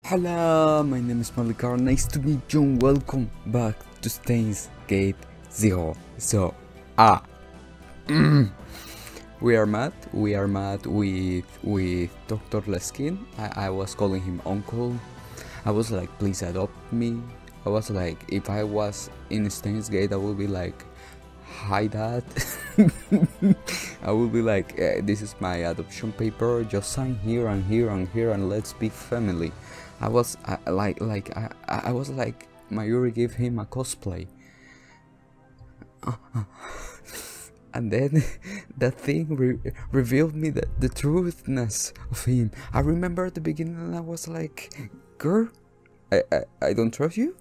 Hello, my name is Malikar. Nice to meet you. Welcome back to Steins Gate 0. So, we are mad with Dr. Leskin. I was calling him uncle. I was like, please adopt me. I was like, if I was in Steins Gate, I would be like, hi dad. I will be like, this is my adoption paper, just sign here and here and here and let's be family. I was like Mayuri gave him a cosplay. And then that thing revealed me the truthness of him. I remember at the beginning and I was like, girl, I don't trust you?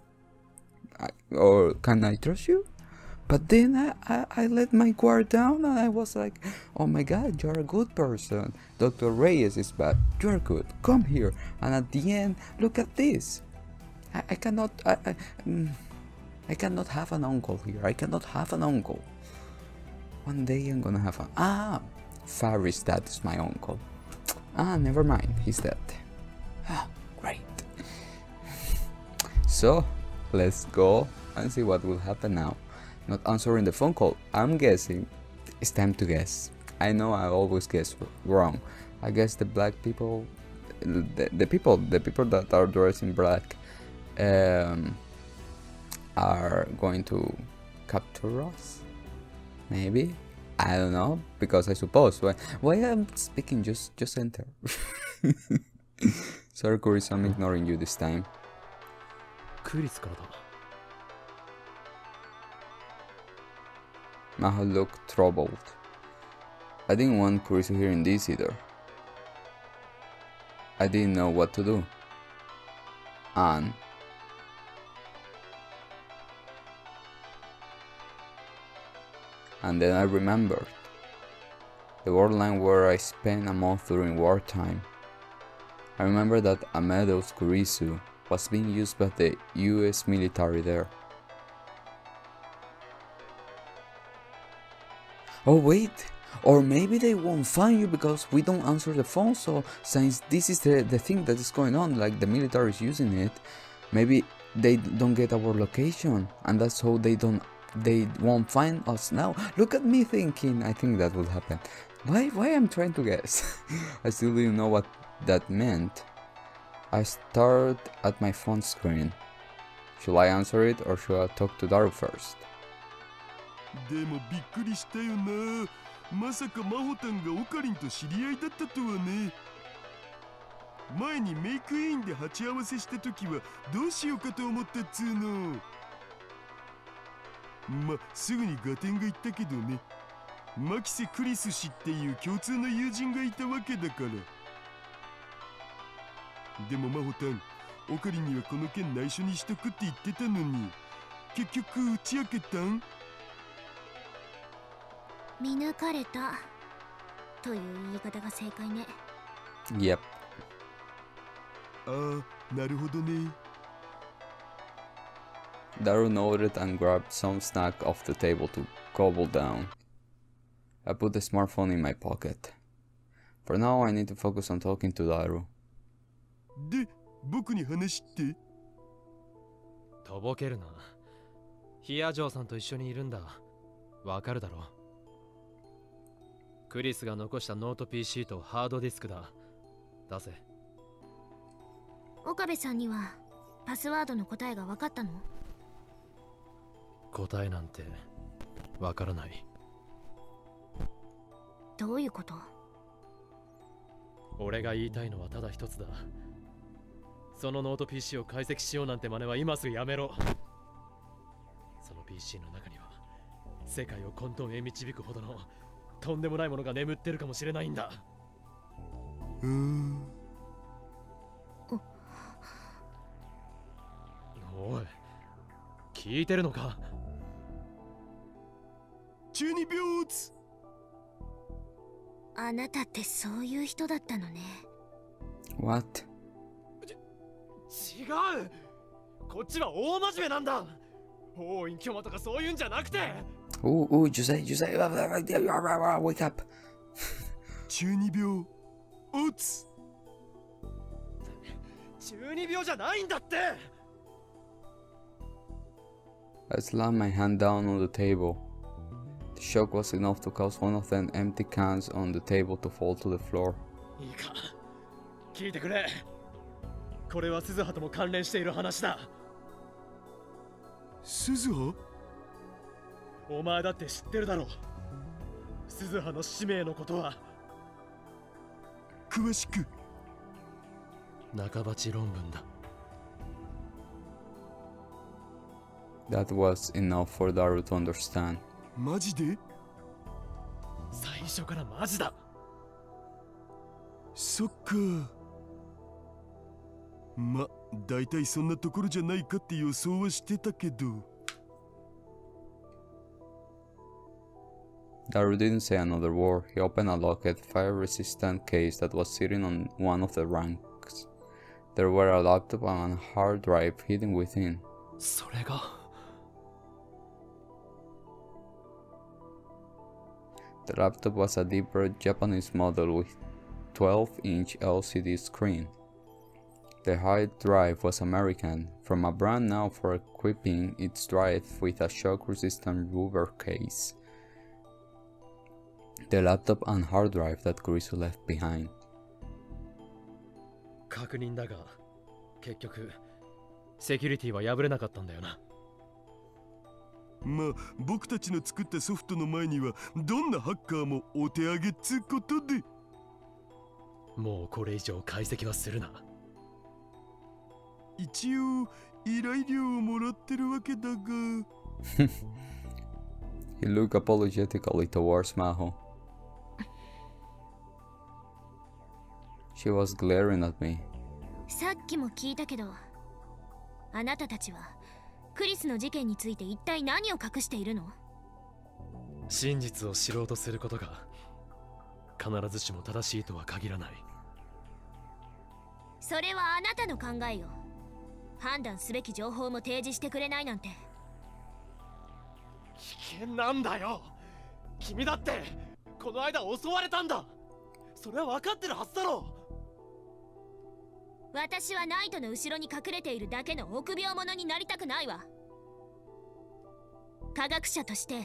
Or can I trust you? But then I let my guard down and I was like, oh my god, you're a good person. Dr. Reyes is bad, you're good, come here. And at the end, look at this. I cannot have an uncle here. I cannot have an uncle. One day I'm gonna have Faris, that is my uncle. Never mind, he's dead. Great. So, let's go and see what will happen now. Not answering the phone call. I'm guessing. It's time to guess. I know I always guess wrong. I guess the black people, the people that are dressed in black, are going to capture us. Maybe. I don't know, because I suppose why I'm speaking. Just enter. Sorry, Chris, I'm ignoring you this time. Maha looked troubled. I didn't want Kurisu hearing this either. I didn't know what to do. And then I remembered the borderline where I spent a month during wartime. I remember that Amado's Kurisu was being used by the US military there. Oh wait, or maybe they won't find you because we don't answer the phone. So since this is the thing that is going on, like the military is using it, maybe they don't get our location, and that's how they won't find us now. Look at me thinking. I think that will happen. Why I'm trying to guess? I still didn't know what that meant. I stared at my phone screen. Should I answer it or should I talk to Daru first? でもびっくりしたよな。まさか真帆たんがオカリンと知り合いだったとはね。前にメイクインで鉢合わせした時はどうしようかと思ったっつうの。すぐに合点がいったけどね。マキセ・クリス氏っていう共通の友人がいたわけだから。でも真帆たん、オカリンにはこの件内緒にしとくって言ってたのに、結局打ち明けたん？見抜かれたという言い方が正解ね。Yep. なるほどね。Daru nodded and grabbed some snack off the table to gobble down. I put the smartphone in my pocket. For now, I need to focus on talking to Daru. で、僕に話って？とぼけるな。ヒアジョーさんと一緒にいるんだ。わかるだろ。クリスが残したノート PC とハードディスクだ。出せ。岡部さんにはパスワードの答えが分かったの？答えなんてわからない。どういうこと？俺が言いたいのはただ一つだ。そのノート PC を解析しようなんて真似は今すぐやめろ。その PC の中には世界を混沌へ導くほどのとんでもないものが眠ってるかもしれないんだ。おい、聞いてるのか？12秒打つ。あなたってそういう人だったのね。What? 違う。こっちは大真面目なんだ。法院巨魔とかそういうんじゃなくて。Jose, wake up. 12秒打つ。中二病じゃないんだって。 I slammed my hand down on the table. The shock was enough to cause one of them empty cans on the table to fall to the floor. いいか、聞いてくれ。これは鈴葉とも関連している話だ。鈴葉？お前だって知ってるだろう。鈴葉の使命のことは。詳しく。中鉢論文だ。That was enough for Daru to understand. マジで？最初からマジだ。そっか。ま、だいたいそんなところじゃないかって予想はしてたけど。Daru didn't say another word. He opened a locked, fire-resistant case that was sitting on one of the ranks. There were a laptop and a hard drive hidden within. それが The laptop was a deep-red Japanese model with 12-inch LCD screen. The hard drive was American, from a brand known for equipping its drive with a shock-resistant rubber case. The laptop and hard drive that Kurisu left behind. 確認だが、結局セキュリティは破れなかったんだよな。まあ、僕たちの作ったソフトの前にはどんなハッカーもお手上げっつうことで。もうこれ以上解析はするな。一応依頼料をもらってるわけだが。He looked apologetically towards Maho. She was glaring at me. さっきも聞いたけど、あなたたちはクリスの事件について一体何を隠しているの？真実を知ろうとすることが必ずしも正しいとは限らない。それはあなたの考えよ。判断すべき情報も提示してくれないなんて。危険なんだよ。君だってこの間襲われたんだ。それは分かってるはずだろ。私はナイトの後ろに隠れているだけの臆病者になりたくないわ。科学者として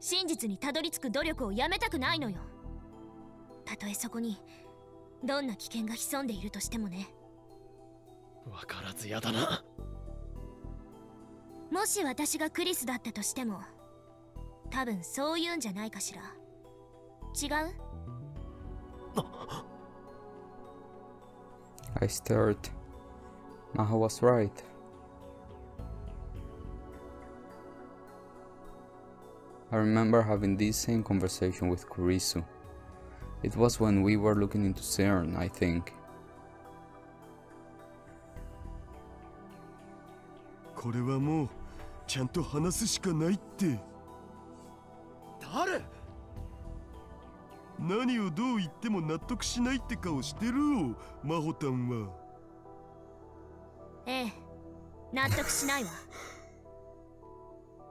真実にたどり着く努力をやめたくないのよ。たとえそこにどんな危険が潜んでいるとしてもね。分からずやだな。もし私がクリスだったとしても多分そういうんじゃないかしら。違う？ I stared. Maho was right. I remember having this same conversation with Kurisu. It was when we were looking into SERN, I think. これはもうちゃんと話すしかないって。誰？何をどう言っても納得しないって顔してるよ、マホタンは。ええ、納得しないわ。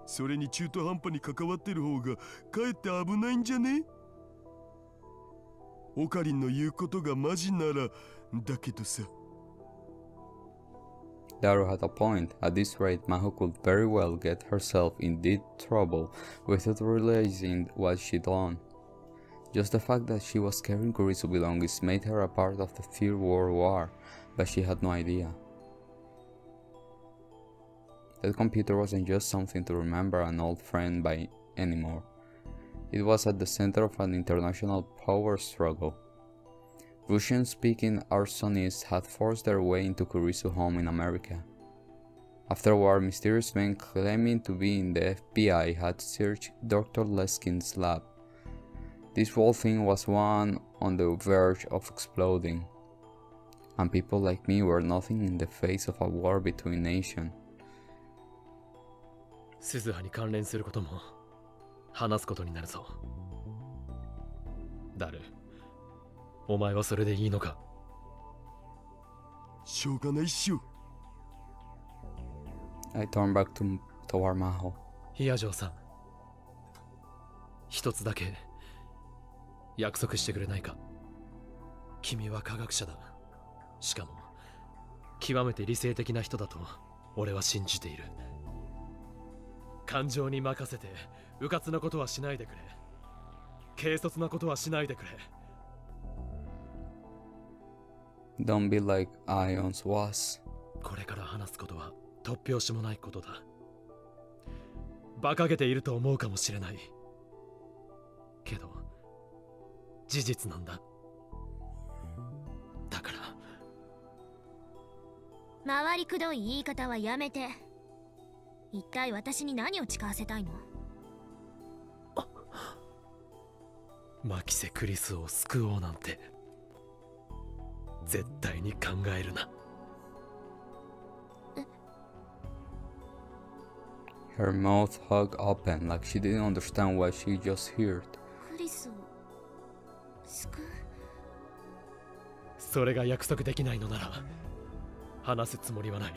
それに中途半端に関わってる方がかえって危ないんじゃね？オカリンの言うことがマジならだけどさ。Daru had a point. At this rate, Maho could very well get herself in deep trouble without realizing what she'd done. Just the fact that she was carrying Kurisu belongings made her a part of the Third World War, but she had no idea. That computer wasn't just something to remember an old friend by anymore. It was at the center of an international power struggle. Russian-speaking arsonists had forced their way into Kurisu's home in America. Afterward, mysterious men claiming to be in the FBI had searched Dr. Leskin's lab. This whole thing was one on the verge of exploding, and people like me were nothing in the face of a war between nations. 鈴葉に関連することも話すことになるぞ。ダル、お前はそれでいいのか？しょうがないっしょ。I turned back toward Maho. ヒアジョーさん、一つだけ約束してくれないか？君は科学者だ。しかも極めて理性的な人だと俺は信じている。感情に任せて迂闊なことはしないでくれ。軽率なことはしないでくれ。Don't be like I once was. これから話すことは突拍子もないことだ。馬鹿げていると思うかもしれないけど事実なんだ。だから回りくどい言い方はやめて。一体私に何を誓わせたいの？マキセ・クリスを救おうなんて絶対に考えるな。Her mouth hugged open like she didn't understand what she just heard. クリスを救う？それが約束できないのなら話すつもりはない。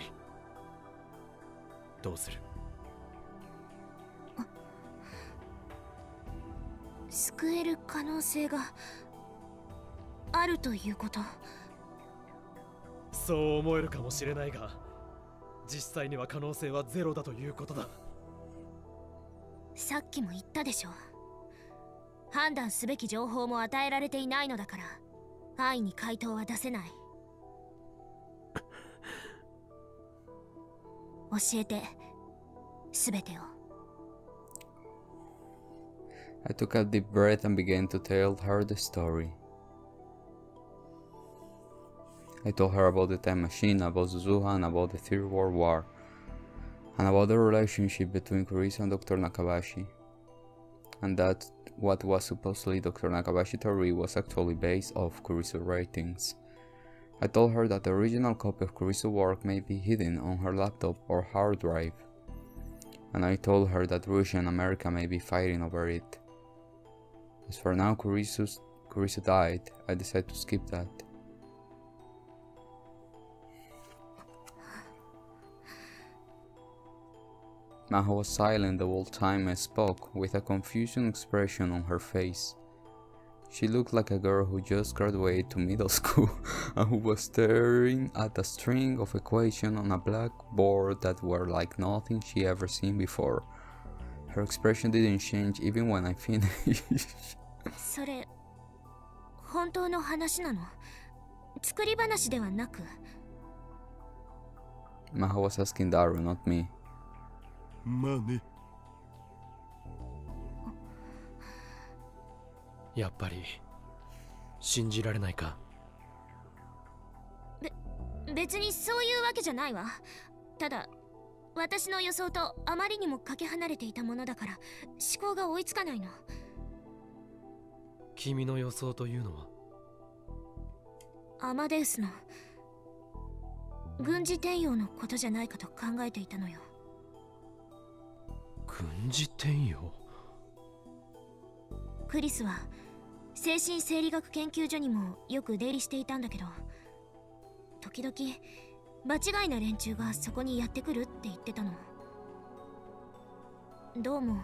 どうする？救える可能性があるということ？そう思えるかもしれないが実際には可能性はゼロだということだ。さっきも言ったでしょ。判断すべき情報も与えられていないのだから安易に回答は出せない。教えて、すべてを。I took a deep breath and began to tell her the story. I told her about the time machine, about Suzuha, and about the Third World War, and about the relationship between Kurisa and Dr. Nakabashi, and that what was supposedly Dr. Nakabashi's theory was actually based off Kurisa's writings. I told her that the original copy of Kurisa's work may be hidden on her laptop or hard drive, and I told her that Russia and America may be fighting over it. As for now, Kurisa died. I decided to skip that. Maho was silent the whole time I spoke, with a confused expression on her face. She looked like a girl who just graduated to middle school and who was staring at a string of equations on a blackboard that were like nothing she ever seen before. Her expression didn't change even when I finished. それ、本当の話なの？作り話ではなく。Maho was asking Daru, not me. まあね。やっぱり信じられないか？別にそういうわけじゃないわ。ただ私の予想とあまりにもかけ離れていたものだから思考が追いつかないの。君の予想というのは？アマデウスの軍事転用のことじゃないかと考えていたのよ。軍事転用？クリスは精神生理学研究所にもよく出入りしていたんだけど、時々場違いな連中がそこにやってくるって言ってたの。どうも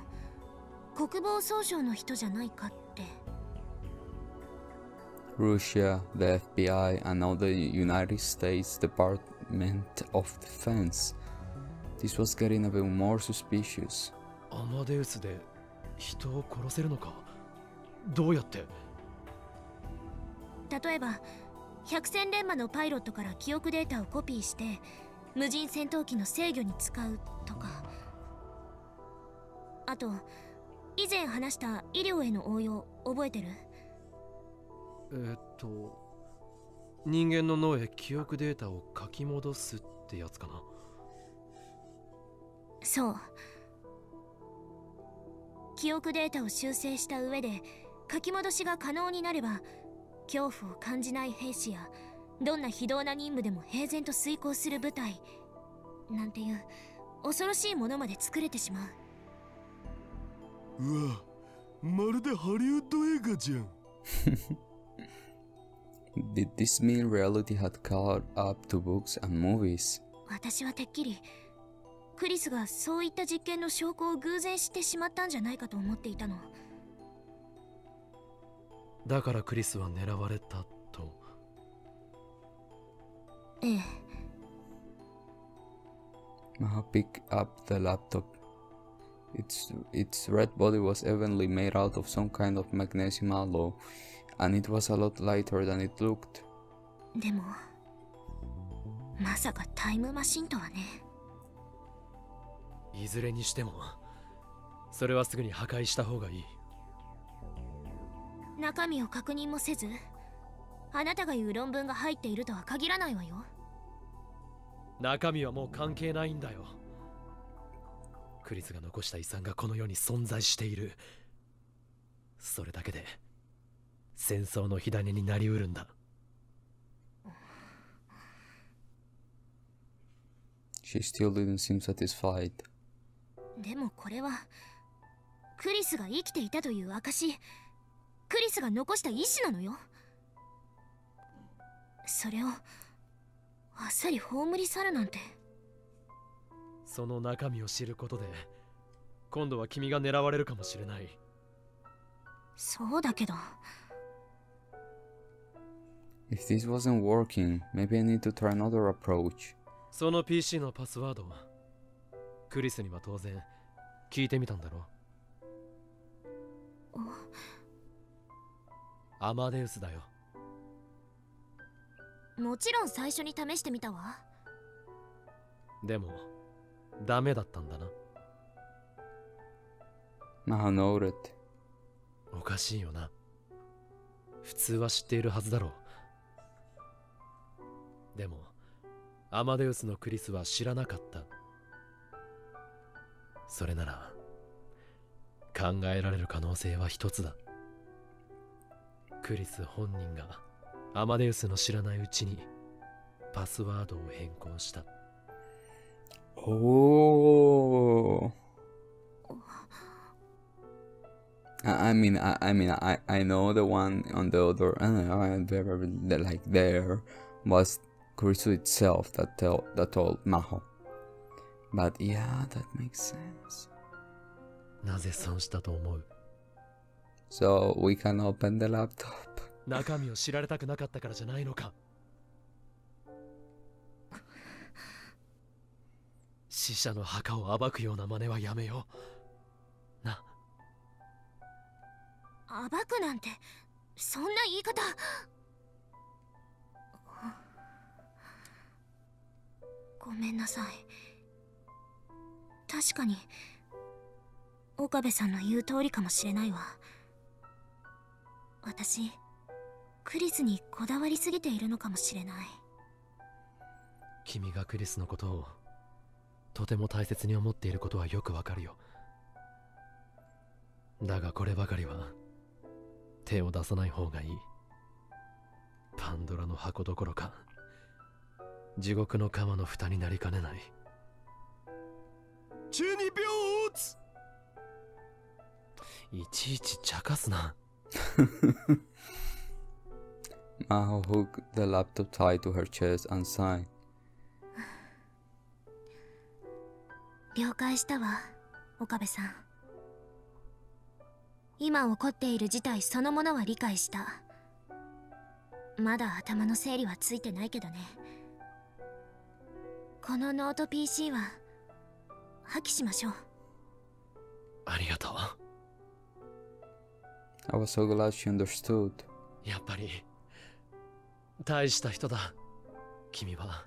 国防総省の人じゃないかって。Russia, the FBI, and now the United States Department of Defense. This was getting a bit more suspicious. アマデウスで人を殺せるのか？どうやって？例えば百戦錬磨のパイロットから記憶データをコピーして無人戦闘機の制御に使うとか、あと以前話した医療への応用覚えてる？人間の脳へ記憶データを書き戻すってやつかな？そう。記憶データを修正した上で書き戻しが可能になれば恐怖を感じない兵士やどんな非道な任務でも平然と遂行する部隊なんていう恐ろしいものまで作れてしまう。うわ、まるでハリウッド映画じゃん。Did this mean reality had caught up to books and movies? 私はてっきりクリスがそういった実験の証拠を偶然知ってしまったんじゃないかと思っていたの。だからクリスは狙われたと？ええ、Maho picked up the laptop. Its red body was evidently made out of some kind of magnesium alloy, and it was a lot lighter than it looked. でもまさかタイムマシンとはね。いずれにしてもそれはすぐに破壊した方がいい。中身を確認もせず、あなたが言う論文が入っているとは限らないわよ。中身はもう関係ないんだよ。クリスが残した遺産がこの世に存在している。それだけで戦争の火種になりうるんだ。She still didn't seem satisfied. でもこれはクリスが生きていたという証、クリスが残した意志なのよ。それをあっさり葬り去るなんて。その中身を知ることで今度は君が狙われるかもしれない。そうだけど。If this wasn't working, maybe I need to try another approach. その PC のパスワードクリスには当然聞いてみたんだろう。アマデウスだよ。もちろん最初に試してみたわ。でもダメだったんだな。Maho noted. おかしいよな。普通は知っているはずだろう。でもアマデウスのクリスは知らなかった。それなら考えられる可能性は一つだ。クリス本人がアマデウスの知らないうちにパスワードを変更した。Oh. I know the one on the other, like there was Kurisu itself that told Maho. But yeah, that makes sense. なぜそうしたと思う？ So we can open the laptop. 中身を知られたくなかったからじゃないのか。死者の墓を暴くような真似はやめよう。な。暴くなんてそんな言い方。ごめんなさい。確かに岡部さんの言う通りかもしれないわ。私クリスにこだわりすぎているのかもしれない。君がクリスのことをとても大切に思っていることはよくわかるよ。だがこればかりは手を出さない方がいい。パンドラの箱どころか地獄の釜の蓋になりかねない。中二病ついちいち茶化すな。Maho hooked the laptop tight to her chest and sighed. 了解したわ、岡部さん。今起こっている事態そのものは理解した。まだ頭の整理はついてないけどね。このノート PC は破棄しましょう。ありがとう。I was so glad she understood. やっぱり大した人だ君は。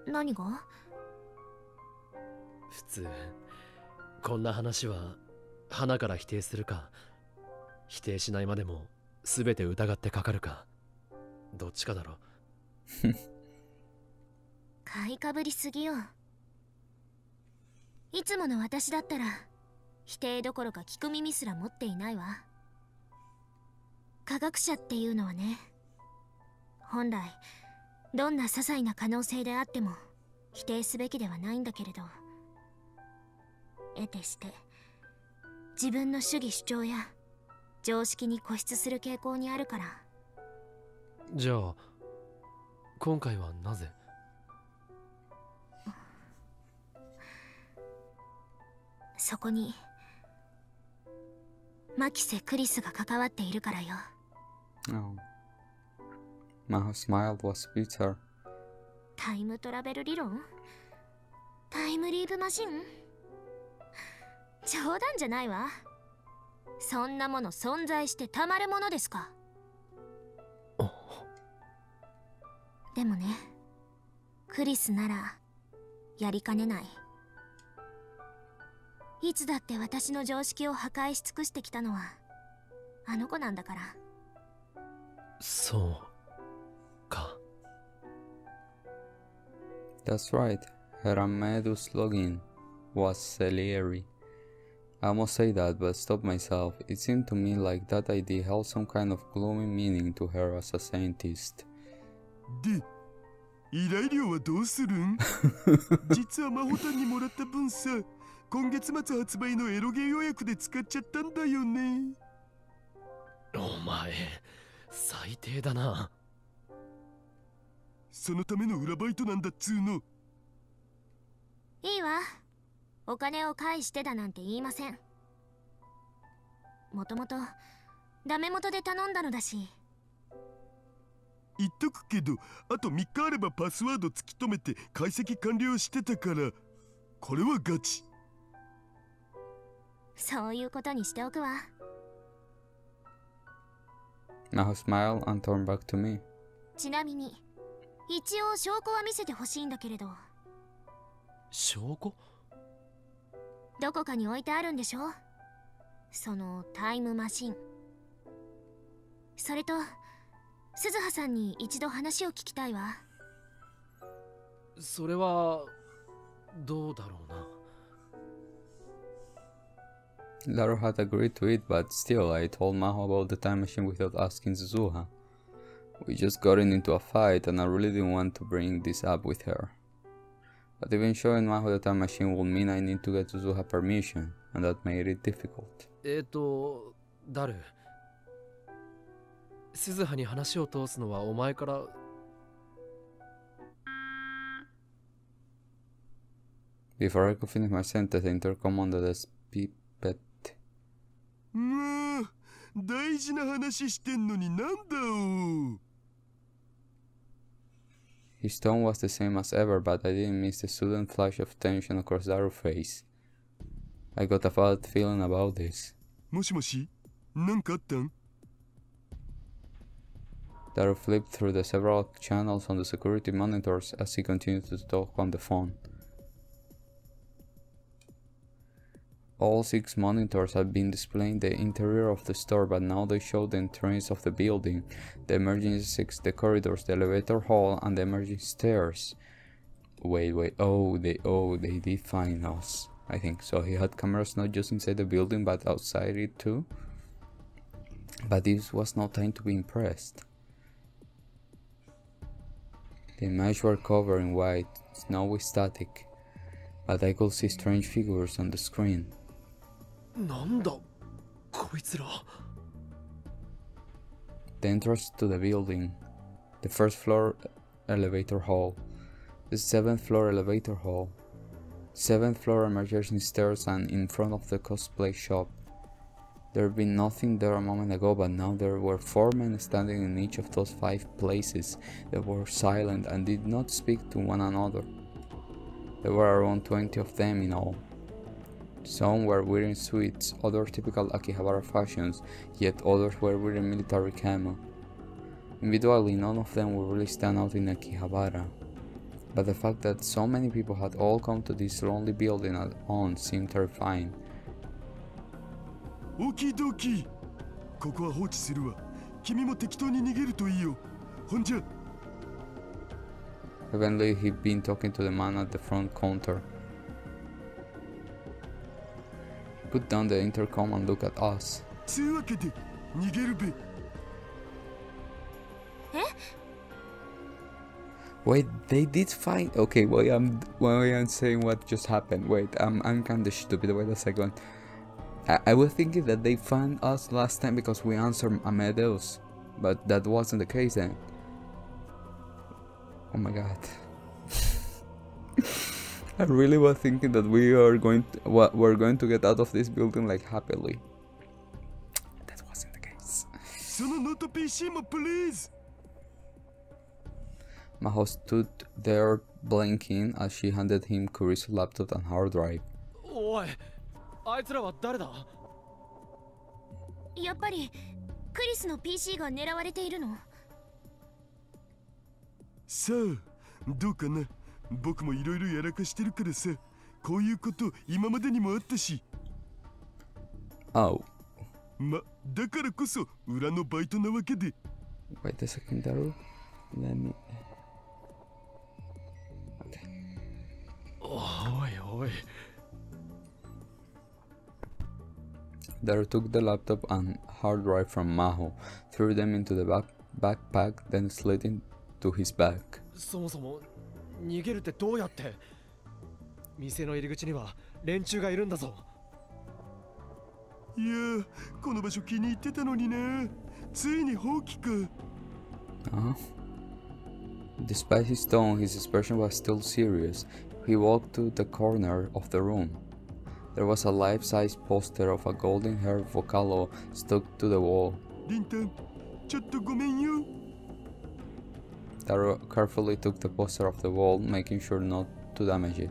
何が？普通こんな話は花から否定するか否定しないまでも全て疑ってかかるかどっちかだろ。買いかぶりすぎよ。いつもの私だったら否定どころか聞く耳すら持っていないわ。科学者っていうのはね、本来どんな些細な可能性であっても否定すべきではないんだけれど、得てして自分の主義主張や常識に固執する傾向にあるから。じゃあ今回はなぜ？そこに牧瀬クリスが関わっているからよ。Oh. Maho's smile was bitter. タイムトラベル理論？タイムリープマシン？冗談じゃないわ。そんなもの存在してたまるものですか。でもね、クリスならやりかねない。いつだって私の常識を破壊し尽くしてきたのはあの子なんだから。そうか。That's right. Her Amedeus login was Celery. I almost say that, but stopped myself. It seemed to me like that idea held some kind of gloomy meaning to her as a scientist. で、依頼料はどうするん？実は真帆たんにもらった分さ、今月末発売のエロゲー予約で使っちゃったんだよね。お前、最低だな。そのための裏バイトなんだっつうの。いいわ。お金を返してだなんて言いません。もともとダメ元で頼んだのだし。言っとくけど、あと3日あればパスワード突き止めて解析完了してたから、これはガチ。そういうことにしておくわ。Now smile and turn back to me. ちなみに一応証拠は見せてほしいんだけれど。証拠？どこかに置いてあるんでしょ、そのタイムマシン。それと鈴葉さんに一度話を聞きたいわ。それはどうだろうな。Laru had agreed to it, but still, I told Maho about the time machine without asking Suzuha. We just got into a fight, and I really didn't want to bring this up with her. But even showing Maho the time machine would mean I need to get Suzuha permission, and that made it difficult. ダル。鈴葉に話を通すのはお前から。Before I could finish my sentence, the intercom on the desk beeped. もう大事な話してんのになんだお。His tone was the same as ever, but I didn't miss the sudden flash of tension across Daru's face. I got a bad feeling about this. もしもし、なんかあったん？ Daru flipped through the several channels on the security monitors as he continued to talk on the phone. All 6 monitors had been displaying the interior of the store, but now they showed the entrance of the building, the emergency exits, the corridors, the elevator hall, and the emergency stairs. Wait, they did find us. I think so. He had cameras not just inside the building, but outside it too. But this was no time to be impressed. The images were covered in white, snowy static, but I could see strange figures on the screen. なんだこいつら。 The entrance to the building, the first floor elevator hall, the 7th floor elevator hall, 7th floor emergency stairs, and in front of the cosplay shop. There had been nothing there a moment ago, but now there were 4 men standing in each of those 5 places. They were silent and did not speak to one another. There were around 20 of them in all. Some were wearing suits, others typical Akihabara fashions, yet others were wearing military camo. Individually, none of them would really stand out in Akihabara, but the fact that so many people had all come to this lonely building at once seemed terrifying. オキドキ。ここは放置するわ。君も適当に逃げるといいよ。ほんじゃ。Evidently, he'd been talking to the man at the front counter. He put down the intercom and looked at us. つうわけで逃げるべ。Wait, they did find. Okay, why I'm saying what just happened. Wait, I'm kinda stupid. Wait a second. I was thinking that they found us last time because we answered Amedeus, but that wasn't the case then. Oh my god. I really was thinking that we're going to get out of this building like happily. That wasn't the case. そのノート PC も please。Maho stood there blinking as she handed him Kuri's laptop and hard drive. おい、あいつらは誰だ？やっぱりクリスの PC が狙われているの？さあどうかな。僕もいろいろやらかしてるからさ、こういうこと今までにもあったし。Oh. だからこそ裏のバイトなわけで。Wait a second, Daru. Let me... Okay. おいおい。Daru took the laptop and hard drive from Maho, threw them into the backpack, then slid into his bag. そもそも逃げるってどうやって？店の入り口には連中がいるんだぞ。いやー、この場所気に入ってたのにな。ついに放棄か。Despite his tone, his expression was still serious. He walked to the corner of the room. There was a life-size poster of a golden-haired Vocalo stuck to the wall. リンタン、ちょっとごめんよ。Daru carefully took the poster off the wall, making sure not to damage it.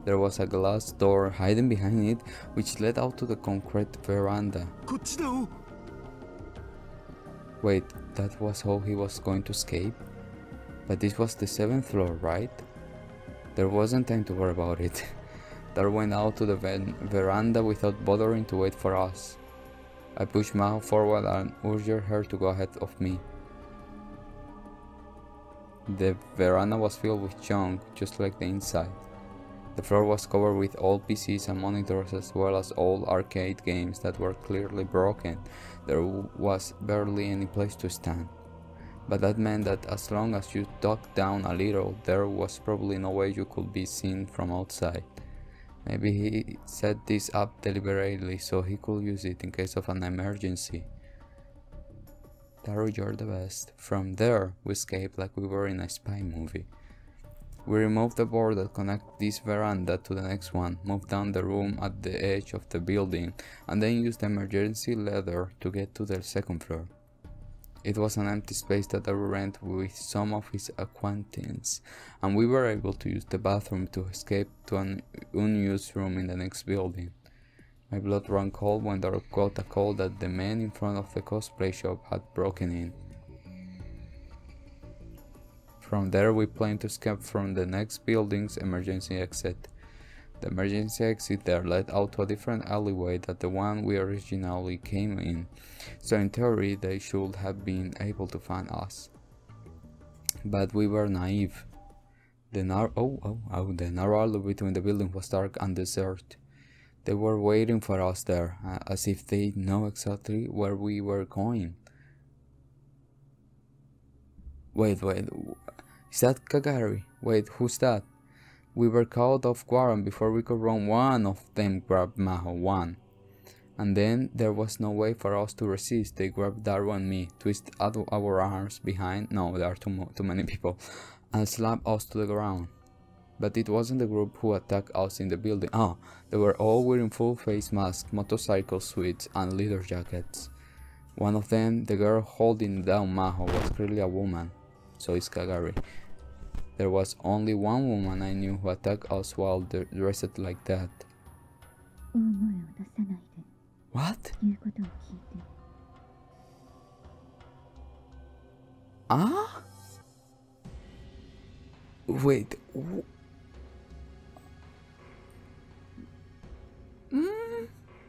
There was a glass door hidden behind it, which led out to the concrete veranda. こっちだお。Wait, that was how he was going to escape? But this was the 7th floor, right? There wasn't time to worry about it. Daru went out to the veranda without bothering to wait for us. I pushed Maho forward and urged her to go ahead of me. The veranda was filled with junk, just like the inside. The floor was covered with old PCs and monitors, as well as old arcade games that were clearly broken. There was barely any place to stand. But that meant that as long as you ducked down a little, there was probably no way you could be seen from outside. Maybe he set this up deliberately so he could use it in case of an emergency. Daru, you're the best. From there, we escaped like we were in a spy movie. We removed the board that connected this veranda to the next one, moved down the room at the edge of the building, and then used the emergency ladder to get to the 2nd floor. It was an empty space that Daru rented with some of his acquaintances, and we were able to use the bathroom to escape to an unused room in the next building. My blood ran cold when Daru got a call that the man in front of the cosplay shop had broken in. From there, we planned to escape from the next building's emergency exit. The emergency exit there led out to a different alleyway than the one we originally came in, so in theory they should have been able to find us. But we were naive. The narrow alley between the buildings was dark and deserted. They were waiting for us there, as if they know exactly where we were going. Wait, is that Kagari? Wait, who's that? We were caught off guard, and before we could run, one of them grabbed Maho, one. And then there was no way for us to resist. They grabbed Daru and me, twisted our arms behind, no, there are too many people, and slapped us to the ground. But it wasn't the group who attacked us in the building. They were all wearing full face masks, motorcycle suits, and leather jackets. One of them, the girl holding down Maho, was clearly a woman, so it's Kagari. There was only one woman I knew who attacked us while dressed like that. What? Wait.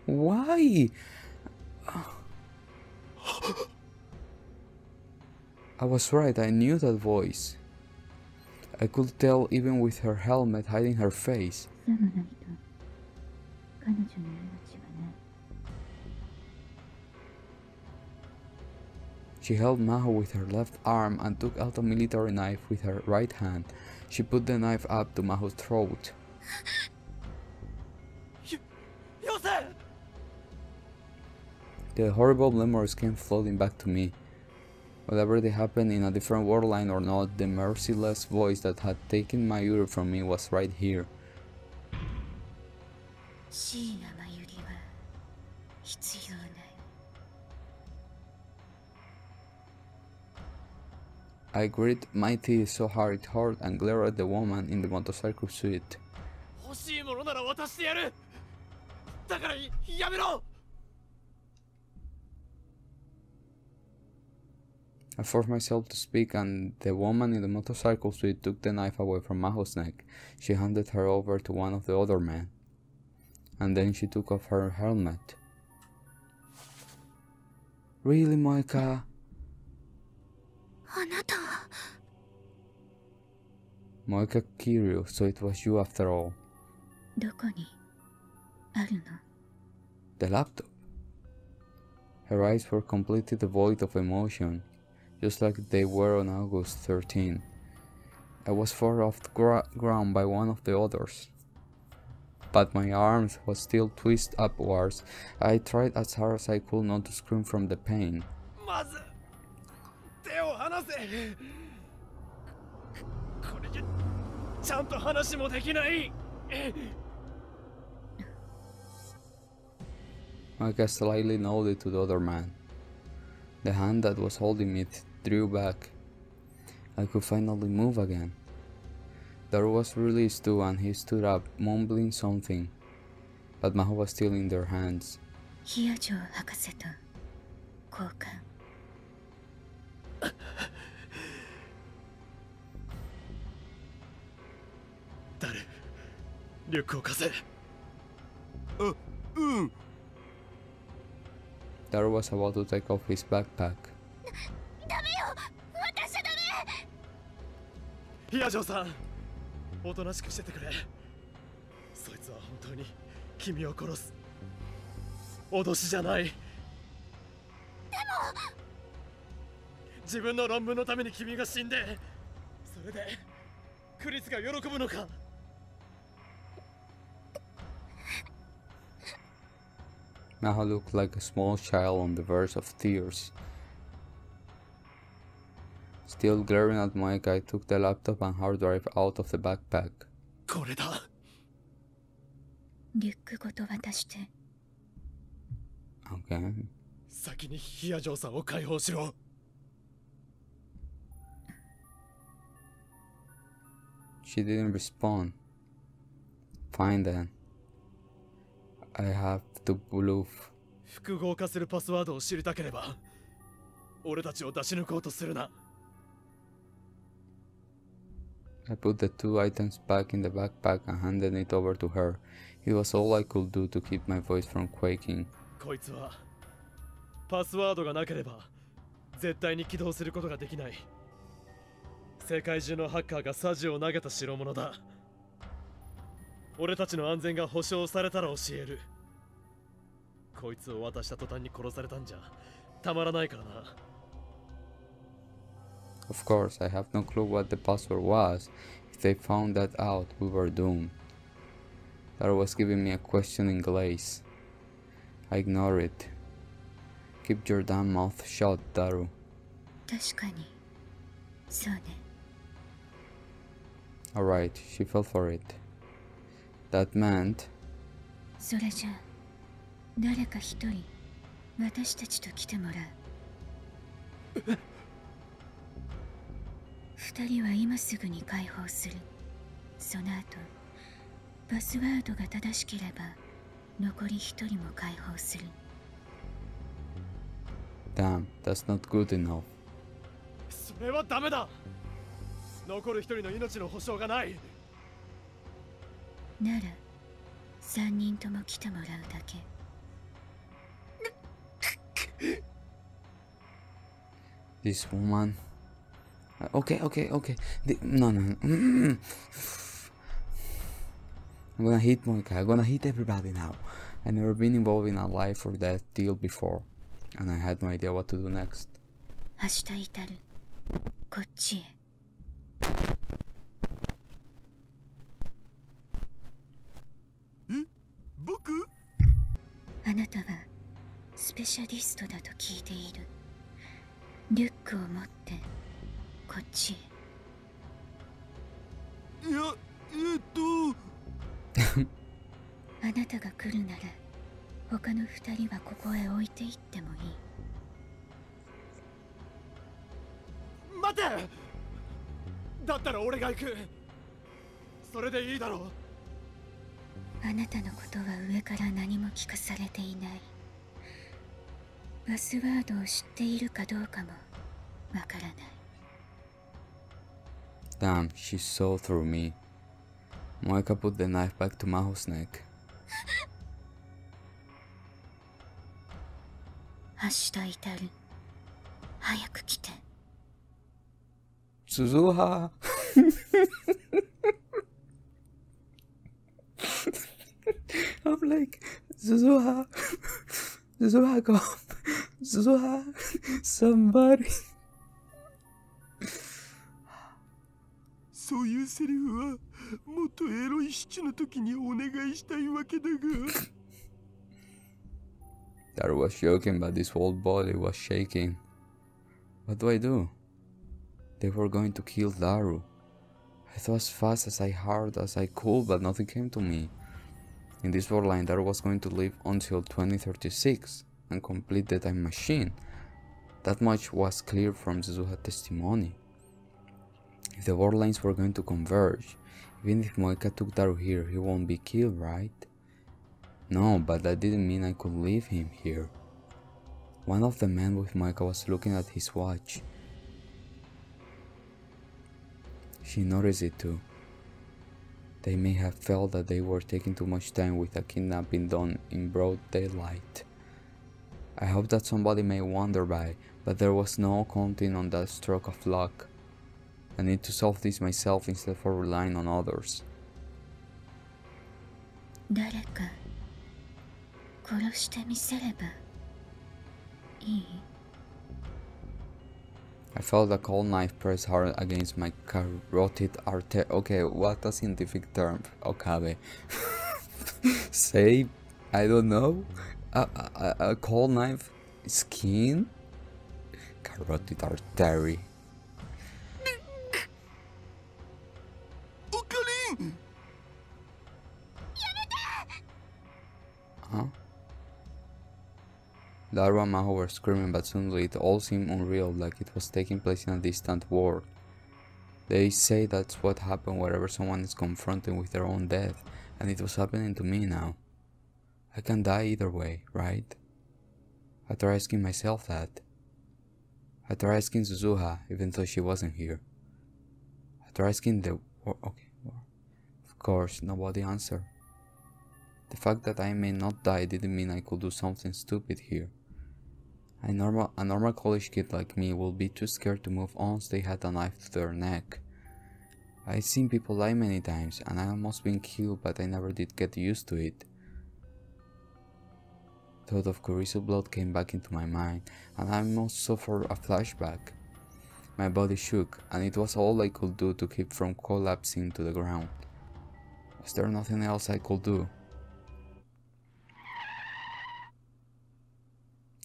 Why? I was right, I knew that voice. I could tell even with her helmet hiding her face. She held Maho with her left arm and took out a military knife with her right hand. She put the knife up to Maho's throat. The horrible memories came flooding back to me. Whatever they happened in a different world line or not, the merciless voice that had taken Mayuri from me was right here. I grit my teeth so hard it hurt and glared at the woman in the motorcycle suit. 欲しいものなら渡してやる。だからやめろ。I forced myself to speak, and the woman in the motorcycle suit took the knife away from Maho's neck. She handed her over to one of the other men, and then she took off her helmet. Really, Moika? あなたは Moika curious, so it was you after all. どこにあるの？ The laptop. Her eyes were completely devoid of emotion, just like they were on August 13. I was forced off the ground by one of the others, but my arms was still twisted upwards. I tried as hard as I could not to scream from the pain. まず手を離せ。これじゃちゃんと話もできない。Moika slightly nodded to the other man. The hand that was holding me drew back. I could finally move again. Daru was released too, and he stood up, mumbling something, but Maho was still in their hands. ヒアジョ博士と交換。誰？リュックを貸せ。あ、うん。Daru was about to take off his backpack. ダメよ、渡しちゃダメ。ヒアジョさん、おとなしくしててくれ。そいつは本当に君を殺す。脅しじゃない。でも自分の論文のために君が死んで、それでクリスが喜ぶのか。Maho looked like a small child on the verge of tears. Still glaring at Mike, I took the laptop and hard drive out of the backpack. これだ。リュックごと渡して。Okay. 先にヒアジョさんを解放しろ。She didn't respond. Fine then. I have to bluff. 複合化するパスワードを知りたければ、俺たちを出し抜こうとするな。I put the two items back in the backpack and handed it over to her. It was all I could do to keep my voice from quaking. こいつはパスワードがなければ絶対に起動することができない。世界中のハッカーがサジを投げた代物だ。俺たちの安全が保証されたら教える。こいつを渡した途端に殺されたんじゃたまらないからな。Of course, I have no clue what the password was. If they found that out, we were doomed. Daru was giving me a questioning glaze. I ignored it. Keep your damn mouth shut, Daru. 確かに。そうね。Alright, she fell for it. That meant... それじゃあ、誰か一人、私たちと来てもらう。二人は今すぐに解放する。その後、パスワードが正しければ、残り一人も解放する。Damn, that's not good enough. それはダメだ。残る一人の命の保証がない。なら、三人とも来てもらうだけ。This woman... Okay. No. I'm gonna hit Monica. I'm gonna hit everybody now. I've never been involved in a life or death deal before, and I had no idea what to do next. 明日至る。こっちへ。僕？あなたはスペシャリストだと聞いている。リュックを持ってこっちへ。いや、あなたが来るなら他の二人はここへ置いていってもいい。待待て。だったら俺が行く。それでいいだろう。あなたのことは上から何も聞かされていない。パスワードを知っているかどうかもわからない。Damn, she saw through me. Moeka put the knife back to Maho's neck. 明日至る。早く来て。Suzuha! I'm like, Suzuha! Suzuha, come! Suzuha! Somebody! そういうセリフはもっとエロいシチュの時にお願いしたいわけだが。Daru was joking, but his whole body was shaking. What do I do? They were going to kill Daru. I thought as fast as hard as I could, but nothing came to me. In this borderline, Daru was going to live until 2036 and complete the time machine. That much was clear from Suzuha's testimony. If the borderlines were going to converge, even if Moeka took Daru here, he won't be killed, right? No, but that didn't mean I could leave him here. One of the men with Moeka was looking at his watch. She noticed it too. They may have felt that they were taking too much time with a kidnapping done in broad daylight. I hope that somebody may wander by, but there was no counting on that stroke of luck. I need to solve this myself instead of relying on others. 誰か殺してみせればいい? I felt a cold knife press hard against my carotid artery. Okay, what a scientific term, Okabe. Say, I don't know. A cold knife skin? Carotid artery. Huh? Daru and Maho were screaming, but suddenly it all seemed unreal, like it was taking place in a distant world. They say that's what happens wherever someone is confronted with their own death, and it was happening to me now. I can die either way, right? I tried asking myself that. I tried asking Suzuha, even though she wasn't here. I tried asking the... Okay, of course, nobody answered. The fact that I may not die didn't mean I could do something stupid here. A normal college kid like me will be too scared to move once they had a knife to their neck. I've seen people die many times, and I almost been killed, but I never did get used to it. Thought of Kurisu blood came back into my mind, and I almost suffered a flashback. My body shook, and it was all I could do to keep from collapsing to the ground. Was there nothing else I could do?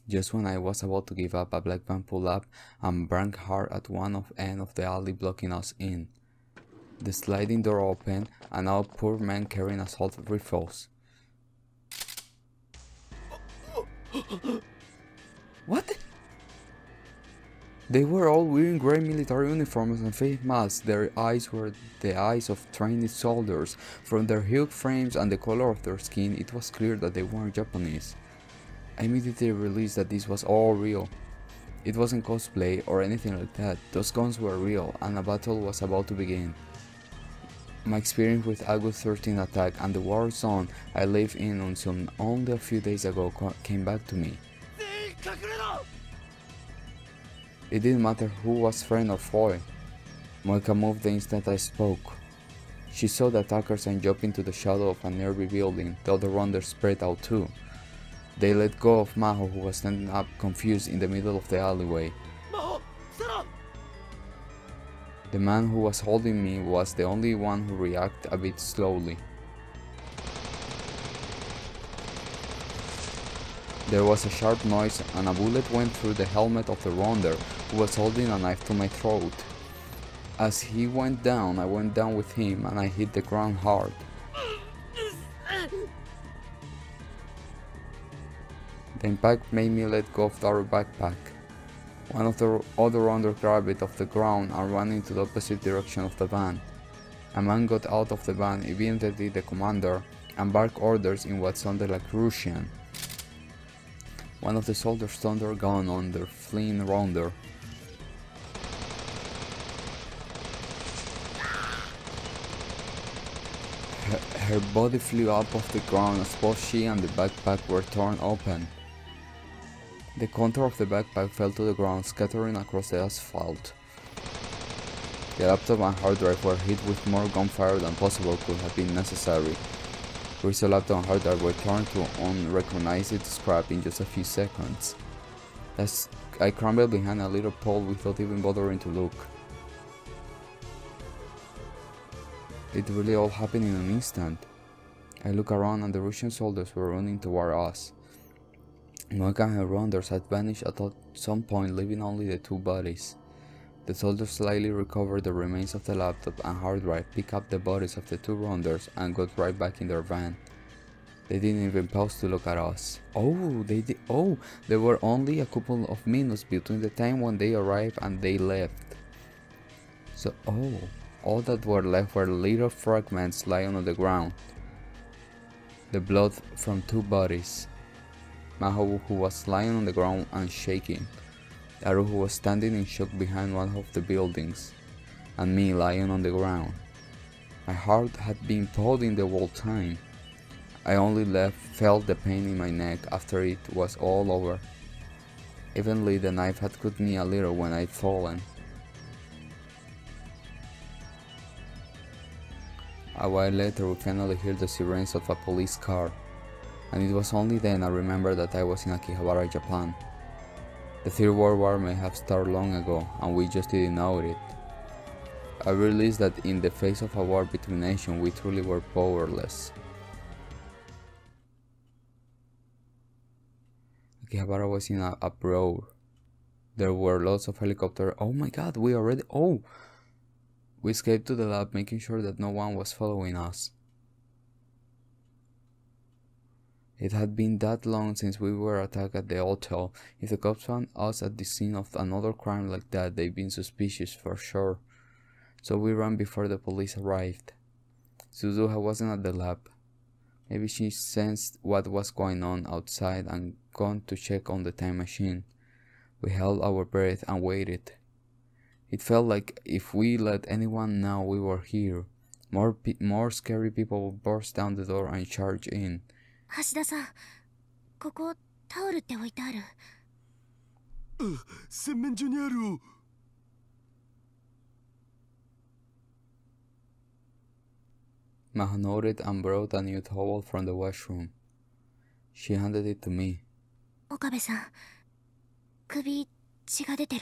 Just when I was about to give up, a black van pulled up and banged hard at one end of the alley, blocking us in. The sliding door opened, and now poor men carrying assault rifles. What? They were all wearing grey military uniforms and face masks. Their eyes were the eyes of trained soldiers. From their huge frames and the color of their skin, it was clear that they weren't Japanese. I immediately realized that this was all real. It wasn't cosplay or anything like that. Those guns were real, and a battle was about to begin. My experience with August 13 attack and the war zone I lived in until only a few days ago came back to me. It didn't matter who was friend or foe. Moeka moved the instant I spoke. She saw the attackers and jumped into the shadow of a nearby building. The other runners spread out too. They let go of Maho, who was standing up confused in the middle of the alleyway. The man who was holding me was the only one who reacted a bit slowly. There was a sharp noise and a bullet went through the helmet of the runner, who was holding a knife to my throat. As he went down, I went down with him and I hit the ground hard. The impact made me let go of our backpack. One of the other rounders grabbed it off the ground and ran into the opposite direction of the van. A man got out of the van, immediately the commander, and barked orders in what sounded like Russian. One of the soldiers turned their gun on the fleeing rounder. Her body flew up off the ground as both she and the backpack were torn open. The contour of the backpack fell to the ground, scattering across the asphalt. The laptop and hard drive were hit with more gunfire than possible could have been necessary. Crystal laptop and hard drive were torn to unrecognized scrap in just a few seconds. As I crumbled behind a little pole without even bothering to look. It really all happened in an instant. I looked around and the Russian soldiers were running toward us. Moika and her rounders had vanished at some point, leaving only the two bodies. The soldiers slightly recovered the remains of the laptop and hard drive, picked up the bodies of the two rounders, and got right back in their van. They didn't even pause to look at us. Oh, they did. Oh, there were only a couple of minutes between the time when they arrived and they left. So, all that were left were little fragments lying on the ground. The blood from two bodies. Maho, who was lying on the ground and shaking. Aru, who was standing in shock behind one of the buildings. And me lying on the ground. My heart had been pounding the whole time. I only felt the pain in my neck after it was all over. Eventually the knife had cut me a little when I'd fallen. A while later we finally heard the sirens of a police car, and it was only then I remembered that I was in Akihabara, Japan. The Third World War may have started long ago, and we just didn't know it. I realized that in the face of a war between nations we truly were powerless. Akihabara was in a uproar. There were lots of helicopters. Oh my god, we already... We escaped to the lab, making sure that no one was following us. It had been that long since we were attacked at the hotel. If the cops found us at the scene of another crime like that, they'd been suspicious for sure. So we ran before the police arrived. Suzuha wasn't at the lab. Maybe she sensed what was going on outside and gone to check on the time machine. We held our breath and waited. It felt like if we let anyone know we were here, more scary people would burst down the door and charge in. 橋田さん、ここタオルって置いてある。洗面所にあるを。Maho nodded and brought a new towel from the washroom. She handed it to me. 岡部さん、首血が出てる。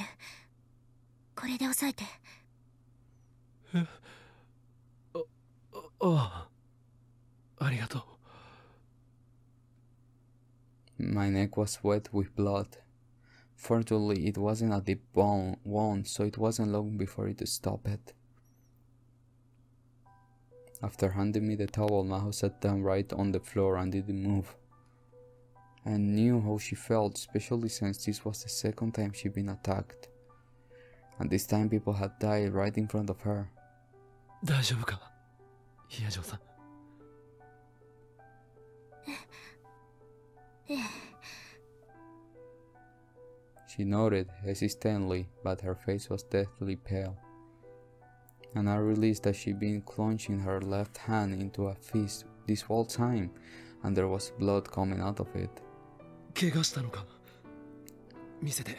これで押さえて。ありがとう。My neck was wet with blood. Fortunately, it wasn't a deep wound, so it wasn't long before it stopped. After handing me the towel, Maho sat down right on the floor and didn't move. I knew how she felt, especially since this was the second time she'd been attacked. And this time people had died right in front of her. 大丈夫か、比叡城さん。She nodded hesitantly, but her face was deathly pale. And I realized that she'd been clenching her left hand into a fist this whole time, and there was blood coming out of it. 怪我したのか、見せて。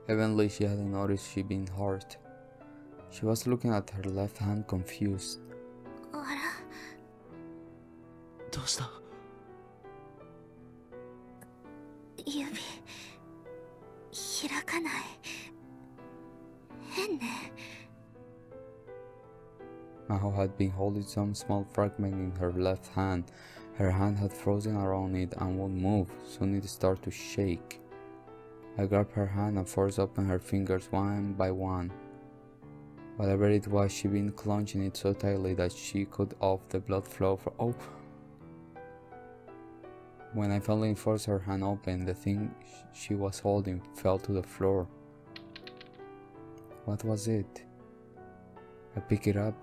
Evidently, she hadn't noticed she'd been hurt. She was looking at her left hand confused. あら、どうした？指開かない。変ね。Maho had been holding some small fragment in her left hand. Her hand had frozen around it and wouldn't move. Soon it started to shake. I grabbed her hand and forced open her fingers one by one. Whatever it was, she'd been clenching it so tightly that she cut off the blood flow from... When I finally forced her hand open, the thing she was holding fell to the floor. What was it? I picked it up.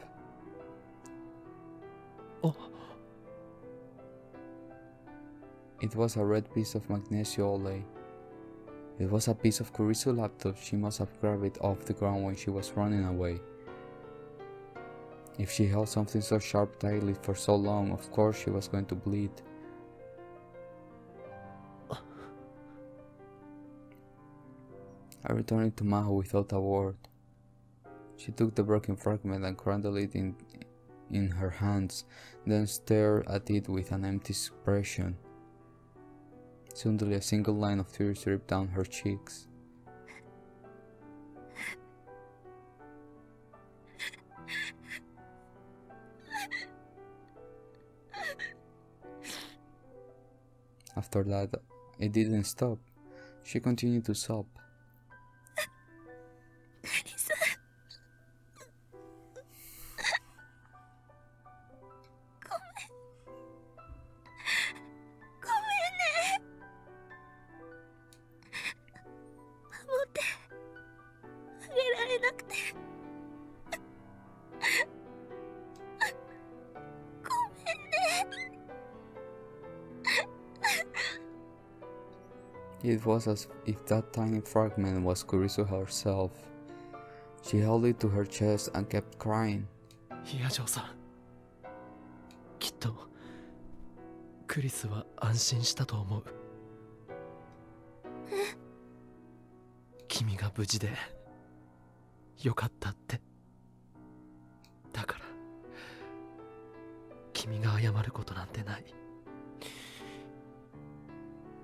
Oh. It was a red piece of magnesium. It was a piece of Kurisu laptop. She must have grabbed it off the ground when she was running away. If she held something so sharp tightly for so long, of course she was going to bleed. I returned it to Maho without a word. She took the broken fragment and crumbled it in her hands, then stared at it with an empty expression. Suddenly a single line of tears dripped down her cheeks. After that, it didn't stop. She continued to sob. It was as if that tiny fragment was Kurisu herself. She held it to her chest and kept crying. ヒヤジョーさん、きっとクリスは安心したと思う。君が無事でよかったって。だから君が謝ることなんてない。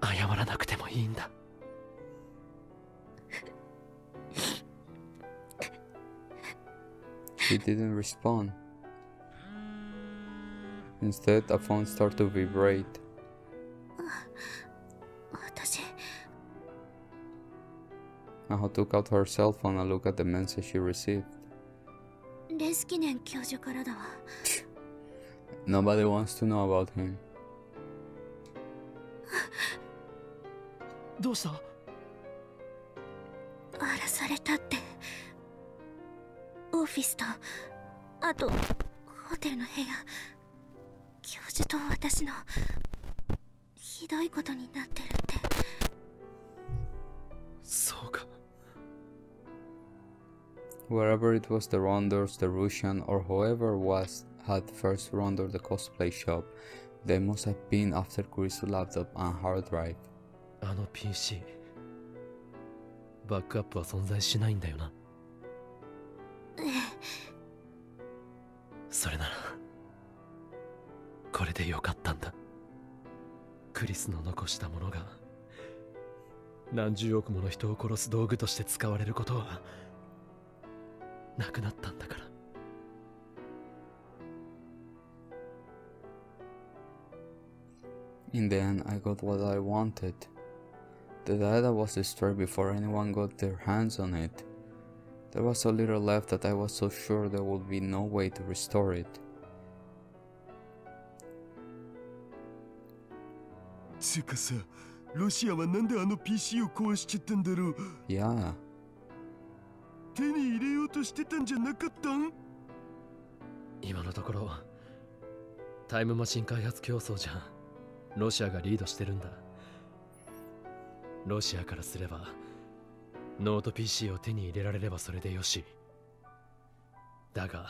謝らなくてもいいんだ。She didn't respond. Instead, a phone started to vibrate. 私 Maho took out her cell phone and looked at the message she received. レスキネン教授からだわ。 Nobody wants to know about him. どうした？荒らされたって。オフィスとあとホテルの部屋、教授と私のひどいことになってるって。そうか。Wherever it was the Rondors, the Russian, or whoever had first Rondor the cosplay shop, they must have been after Kurisu laptop and hard drive. あの PC バックアップは存在しないんだよな。それならこれでよかったんだ。クリスの残したものが何十億もの人を殺す道具として使われることはなくなったんだから。In the end, I got what I wanted. The data was destroyed before anyone got their hands on it. There was so little left that I was so sure there would be no way to restore it. つうかさ、ロシアはなんであの PC を壊しちゃったんだろう。Yeah. 手に入れようとしてたんじゃなかったん？今のところタイムマシン開発競争じゃロシアがリードしてるんだ。ロシアからすればノート PC を手に入れられればそれでよし。だが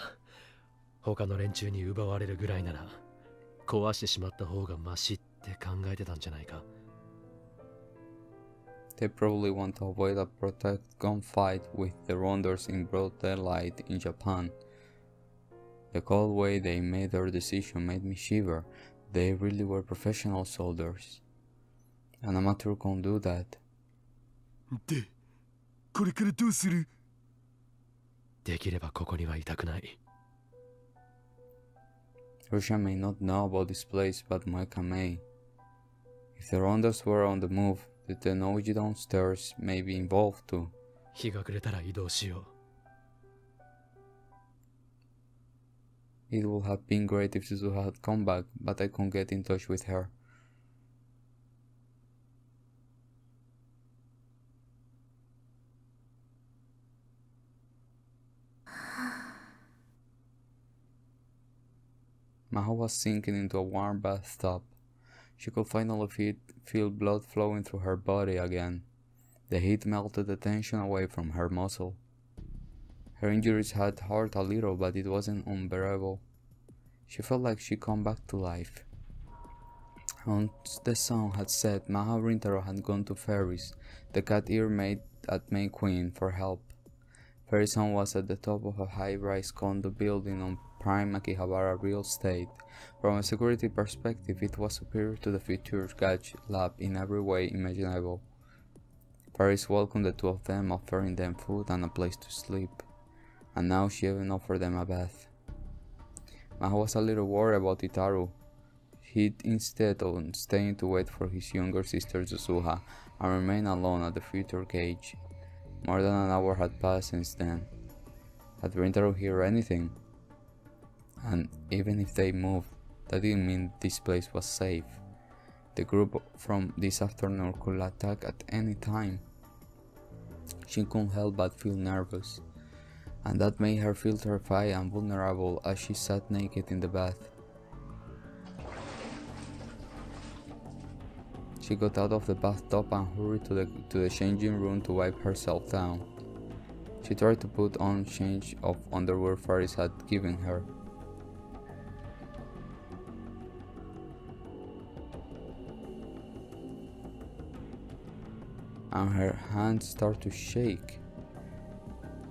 他の連中に奪われるぐらいなら壊してしまった方がマシって考えてたんじゃないか。They probably want to avoid a protracted gunfight with the Rondors in broad daylight in Japan. The cold way they made their decision made me shiver. They really were professional soldiers. An amateur can't do that. で、これからどうする？できればここにはいたくない。Russia may not know about this place, but Moeka may. If the Rondas were on the move, the technology downstairs may be involved too. 日が暮れたら移動しよう。It would have been great if Suzu had come back, but I couldn't get in touch with her. Maho was sinking into a warm bathtub. She could finally feel blood flowing through her body again. The heat melted the tension away from her muscle. Her injuries had hurt a little, but it wasn't unbearable. She felt like she'd come back to life. Once the sun had set, Maho Rintaro had gone to Ferris, the cat-ear maid at May Queen, for help. Ferris' home was at the top of a high-rise condo building on prime Akihabara real estate. From a security perspective, it was superior to the future gadget lab in every way imaginable. Ferris welcomed the two of them, offering them food and a place to sleep. And now she even offered them a bath. Maho was a little worried about Itaru. He'd instead on staying to wait for his younger sister Suzuha and remain alone at the future cage. More than an hour had passed since then. Had Rintaro heard anything? And even if they moved, that didn't mean this place was safe. The group from this afternoon could attack at any time. She couldn't help but feel nervous, and that made her feel terrified and vulnerable as she sat naked in the bath. She got out of the bathtub and hurried to the changing room to wipe herself down. She tried to put on change of underwear Ferris had given her. And her hands started to shake.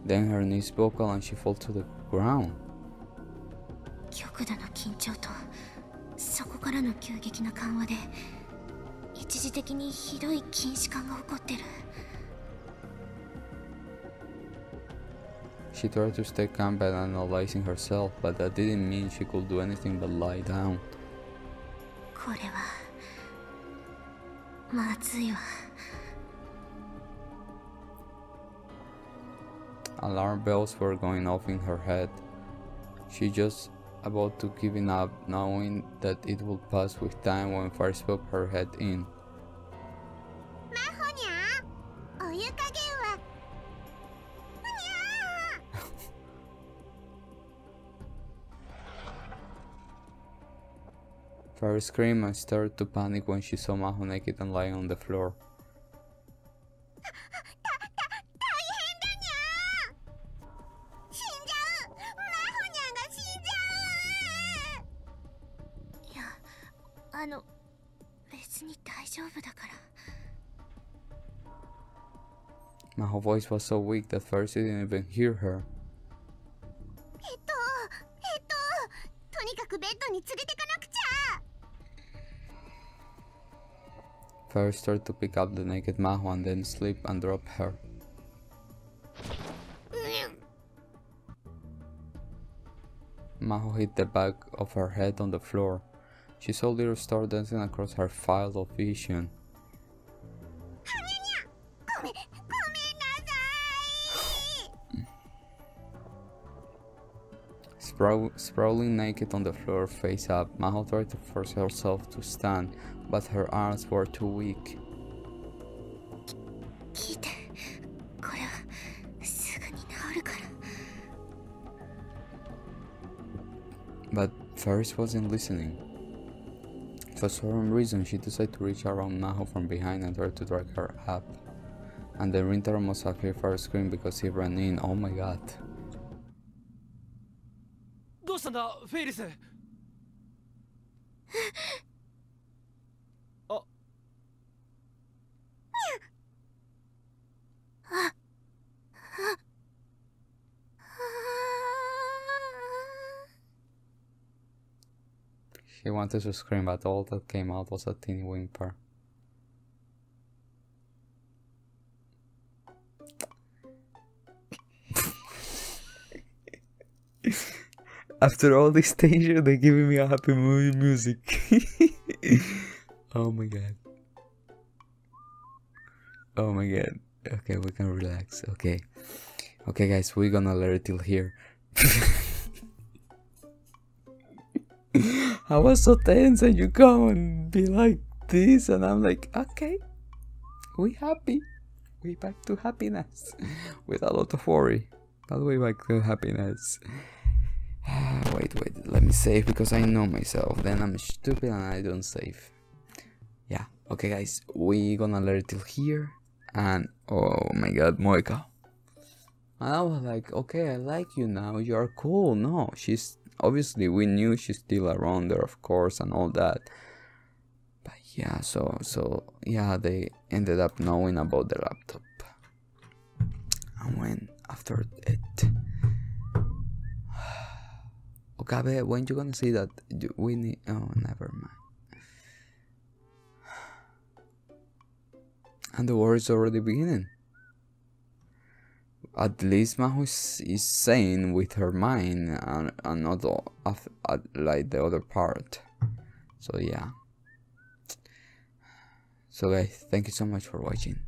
Then her knees buckled and she fell to the ground. 極度の緊張とそこからの急激な緩和で一時的にひどい筋弛緩が起こってる。She tried to stay calm by analyzing herself, but that didn't mean she could do anything but lie down. これはまずいわ。Alarm bells were going off in her head. She just about to giving up, knowing that it would pass with time when Ferris popped her head in. Ferris screamed and started to panic when she saw Maho naked and lying on the floor. Maho's voice was so weak that Ferris didn't even hear her. Ferris started to pick up the naked Maho and then slip and drop her. Maho hit the back of her head on the floor. She saw little stars dancing across her field of vision. Sprawling naked on the floor, face up, Maho tried to force herself to stand, but her arms were too weak. But Ferris wasn't listening. For some reason, she decided to reach around Maho from behind and try to drag her up. And then Rintaro must have heard Ferris scream because he ran in. Oh my god. どうしたんだ、フェイリス。あ。She wanted to scream, but all that came out was a teeny whimper. After all this tension, they're giving me a happy movie music. Oh my god. Oh my god. Okay, we can relax. Okay. Okay guys, we're gonna let it till here. I was so tense and you come and be like this and I'm like, okay, we happy. We back to happiness. With a lot of worry. But we back to happiness. wait, let me save because I know myself. Then I'm stupid and I don't save. Yeah, okay guys, we gonna let it till here. And oh my god, Moeka. And I was like, okay, I like you now, you're cool. No, she's obviously, we knew she's still around there, of course, and all that. But yeah, so yeah, they ended up knowing about the laptop. And when after it, Okabe, when you gonna see that? We need. Oh, never mind. And the war is already beginning. At least Maho is sane with her mind and not like the other part. So yeah. So guys, thank you so much for watching.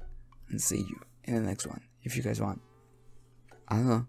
And see you in the next one. If you guys want. I don't know.